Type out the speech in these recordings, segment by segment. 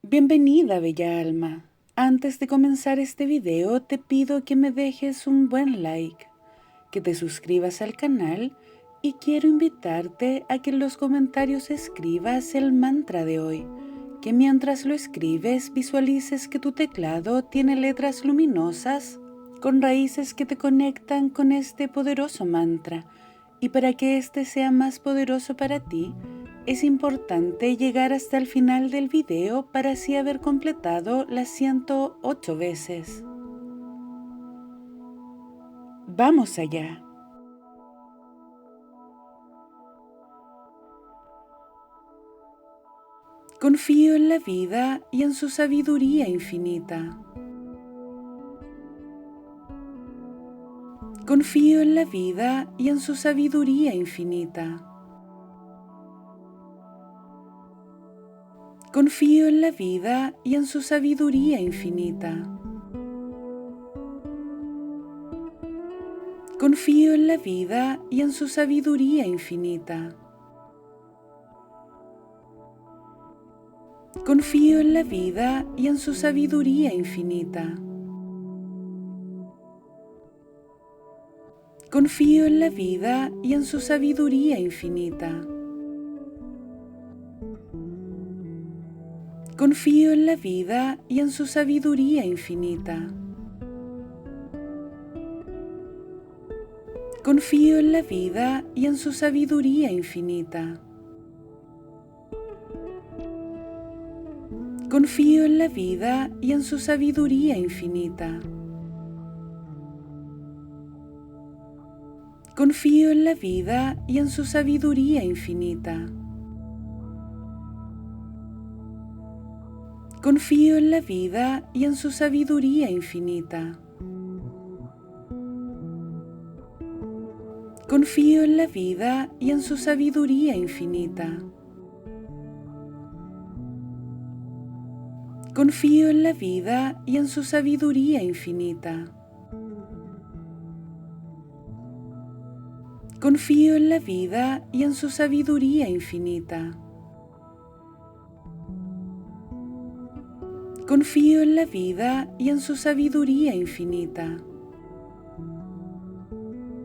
Bienvenida, bella alma. Antes de comenzar este video, te pido que me dejes un buen like, que te suscribas al canal y quiero invitarte a que en los comentarios escribas el mantra de hoy, que mientras lo escribes visualices que tu teclado tiene letras luminosas con raíces que te conectan con este poderoso mantra. Y para que este sea más poderoso para ti, es importante llegar hasta el final del video para así haber completado las 108 veces. ¡Vamos allá! Confío en la vida y en su sabiduría infinita. Confío en la vida y en su sabiduría infinita. Confío en la vida y en su sabiduría infinita. Confío en la vida y en su sabiduría infinita. Confío en la vida y en su sabiduría infinita. Confío en la vida y en su sabiduría infinita. Confío en la vida y en su sabiduría infinita. Confío en la vida y en su sabiduría infinita. Confío en la vida y en su sabiduría infinita. Confío en la vida y en su sabiduría infinita. Confío en la vida y en su sabiduría infinita. Confío en la vida y en su sabiduría infinita. Confío en la vida y en su sabiduría infinita. Confío en la vida y en su sabiduría infinita. Confío en la vida y en su sabiduría infinita. Confío en la vida y en su sabiduría infinita. Confío en la vida y en su sabiduría infinita.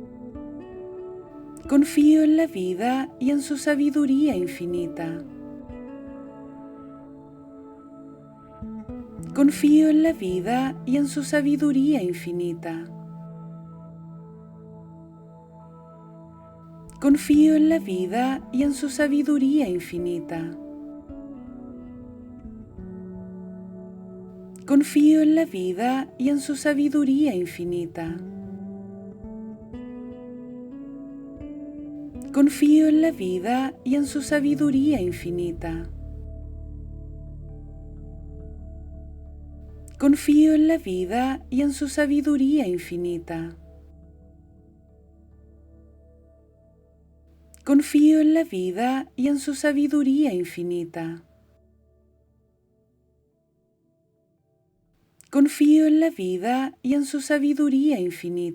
Confío en la vida y en su sabiduría infinita. Confío en la vida y en su sabiduría infinita. Confío en la vida y en su sabiduría infinita. Confío en la vida y en su sabiduría infinita. Confío en la vida y en su sabiduría infinita. Confío en la vida y en su sabiduría infinita.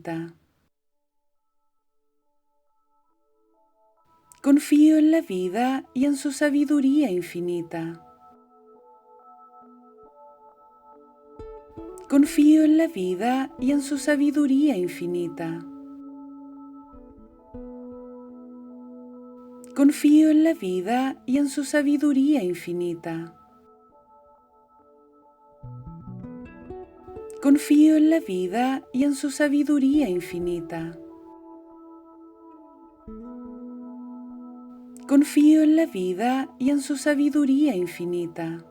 Confío en la vida y en su sabiduría infinita. Confío en la vida y en su sabiduría infinita. Confío en la vida y en su sabiduría infinita. Confío en la vida y en su sabiduría infinita. Confío en la vida y en su sabiduría infinita.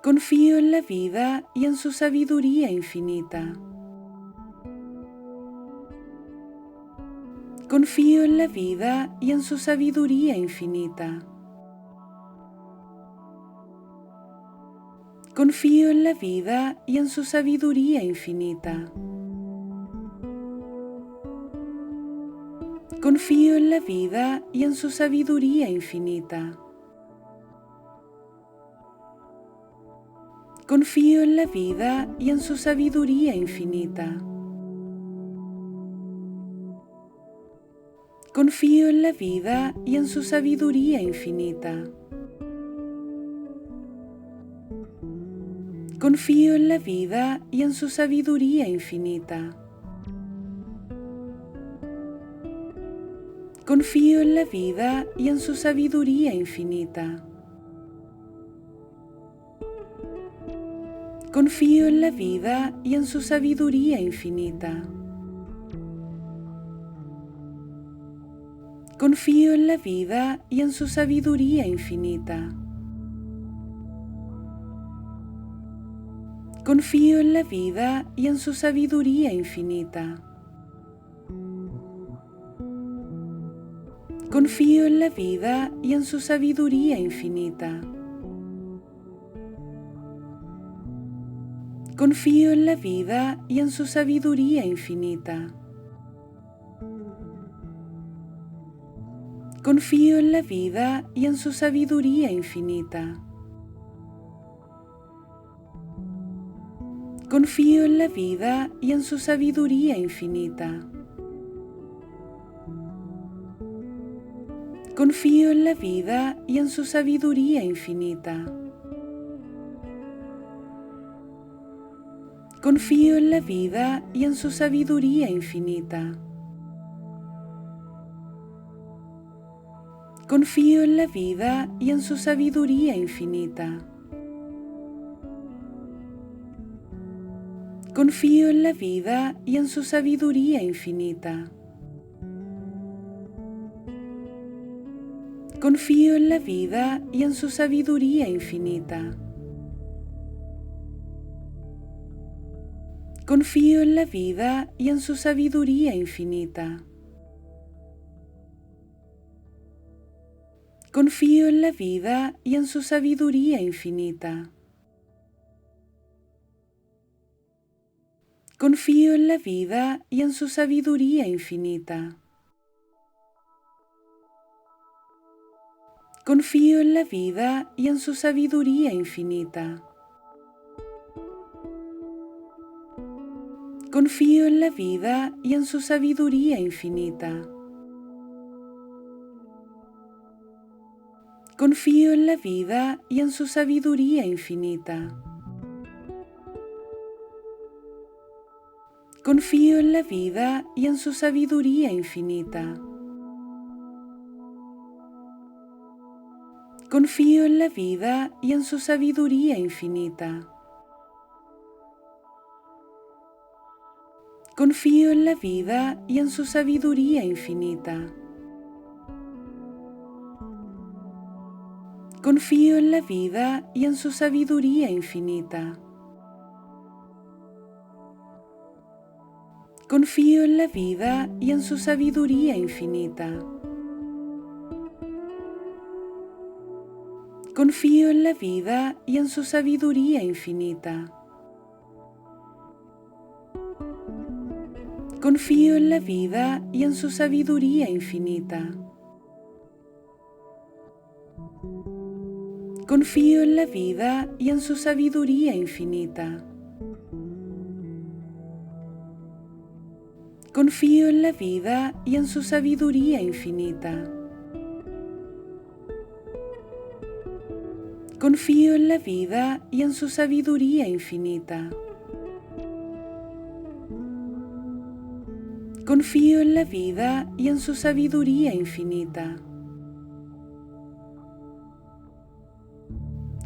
Confío en la vida y en su sabiduría infinita. Confío en la vida y en su sabiduría infinita. Confío en la vida y en su sabiduría infinita. Confío en la vida y en su sabiduría infinita. Confío en la vida y en su sabiduría infinita. Confío en la vida y en su sabiduría infinita. Confío en la vida y en su sabiduría infinita. Confío en la vida y en su sabiduría infinita. Confío en la vida y en su sabiduría infinita. Confío en la vida y en su sabiduría infinita. Confío en la vida y en su sabiduría infinita. Confío en la vida y en su sabiduría infinita. Confío en la vida y en su sabiduría infinita. Confío en la vida y en su sabiduría infinita. Confío en la vida y en su sabiduría infinita. Confío en la vida y en su sabiduría infinita. Confío en la vida y en su sabiduría infinita. Confío en la vida y en su sabiduría infinita. Confío en la vida y en su sabiduría infinita. Confío en la vida y en su sabiduría infinita. Confío en la vida y en su sabiduría infinita. Confío en la vida y en su sabiduría infinita. Confío en la vida y en su sabiduría infinita. Confío en la vida y en su sabiduría infinita. Confío en la vida y en su sabiduría infinita. Confío en la vida y en su sabiduría infinita. Confío en la vida y en su sabiduría infinita. Confío en la vida y en su sabiduría infinita. Confío en la vida y en su sabiduría infinita. Confío en la vida y en su sabiduría infinita. Confío en la vida y en su sabiduría infinita. Confío en la vida y en su sabiduría infinita. Confío en la vida y en su sabiduría infinita. Confío en la vida y en su sabiduría infinita. Confío en la vida y en su sabiduría infinita. Confío en la vida y en su sabiduría infinita. Confío en la vida y en su sabiduría infinita.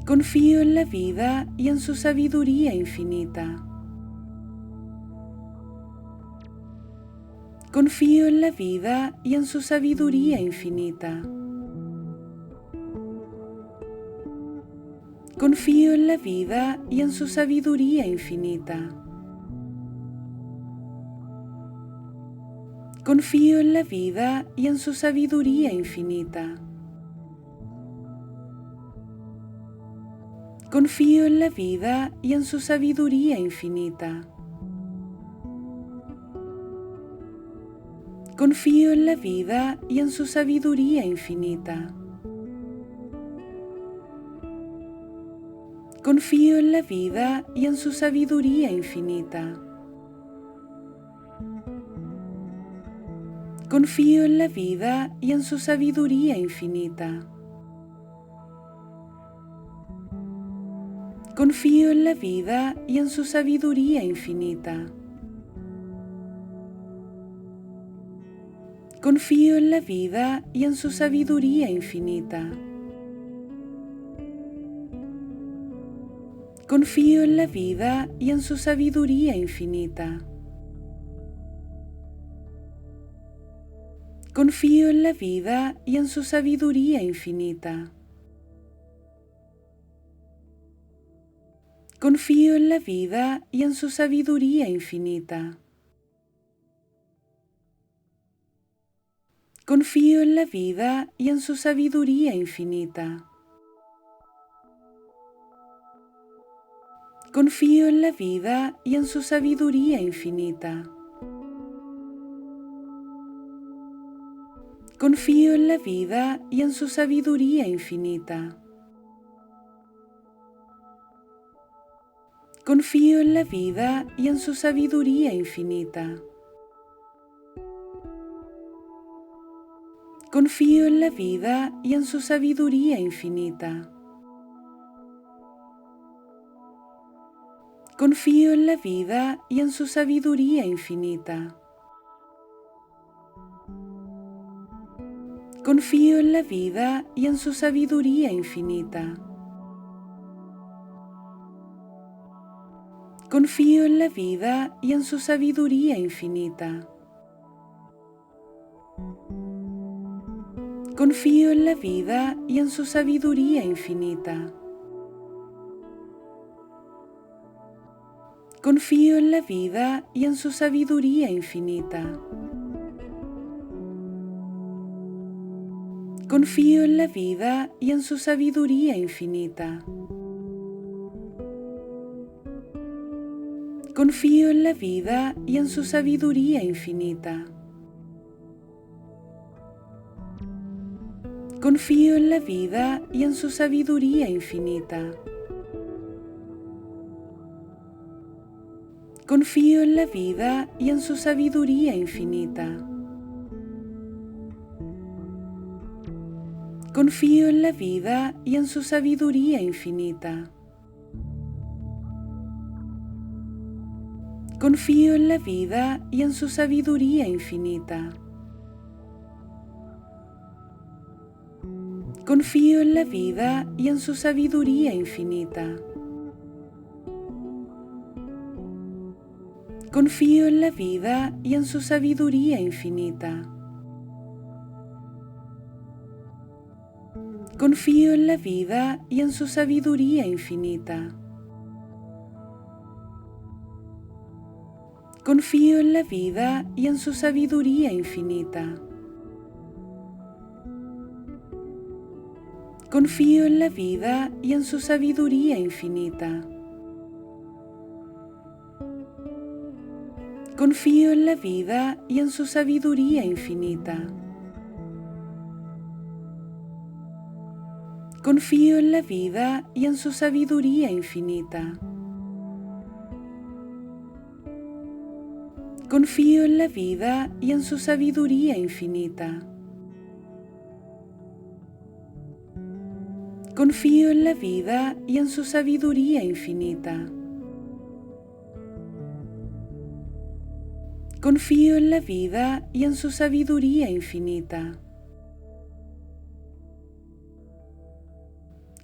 Confío en la vida y en su sabiduría infinita. Confío en la vida y en su sabiduría infinita. Confío en la vida y en su sabiduría infinita. Confío en la vida y en su sabiduría infinita. Confío en la vida y en su sabiduría infinita. Confío en la vida y en su sabiduría infinita. Confío en la vida y en su sabiduría infinita. Confío en la vida y en su sabiduría infinita. Confío en la vida y en su sabiduría infinita. Confío en la vida y en su sabiduría infinita. Confío en la vida y en su sabiduría infinita. Confío en la vida y en su sabiduría infinita. Confío en la vida y en su sabiduría infinita. Confío en la vida y en su sabiduría infinita. Confío en la vida y en su sabiduría infinita. Confío en la vida y en su sabiduría infinita. Confío en la vida y en su sabiduría infinita. Confío en la vida y en su sabiduría infinita. Confío en la vida y en su sabiduría infinita. Confío en la vida y en su sabiduría infinita. Confío en la vida y en su sabiduría infinita. Confío en la vida y en su sabiduría infinita. Confío en la vida y en su sabiduría infinita. Confío en la vida y en su sabiduría infinita. Confío en la vida y en su sabiduría infinita. Confío en la vida y en su sabiduría infinita. Confío en la vida y en su sabiduría infinita. Confío en la vida y en su sabiduría infinita. Confío en la vida y en su sabiduría infinita. Confío en la vida y en su sabiduría infinita. Confío en la vida y en su sabiduría infinita. Confío en la vida y en su sabiduría infinita. Confío en la vida y en su sabiduría infinita. Confío en la vida y en su sabiduría infinita. Confío en la vida y en su sabiduría infinita. Confío en la vida y en su sabiduría infinita. Confío en la vida y en su sabiduría infinita. Confío en la vida y en su sabiduría infinita. Confío en la vida y en su sabiduría infinita.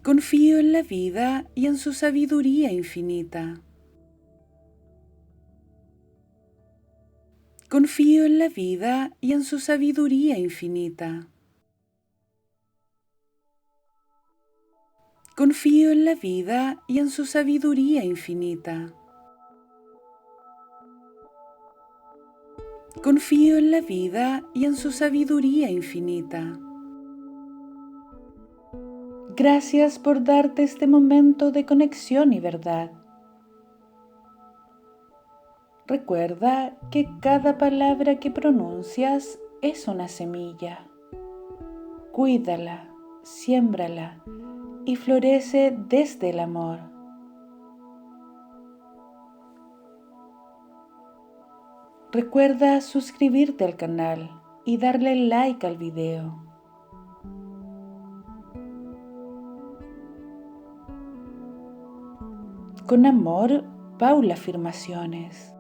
Confío en la vida y en su sabiduría infinita. Confío en la vida y en su sabiduría infinita. Confío en la vida y en su sabiduría infinita. Confío en la vida y en su sabiduría infinita. Gracias por darte este momento de conexión y verdad. Recuerda que cada palabra que pronuncias es una semilla. Cuídala, siémbrala y florece desde el amor. Recuerda suscribirte al canal y darle like al video. Con amor, Paula Afirmaciones.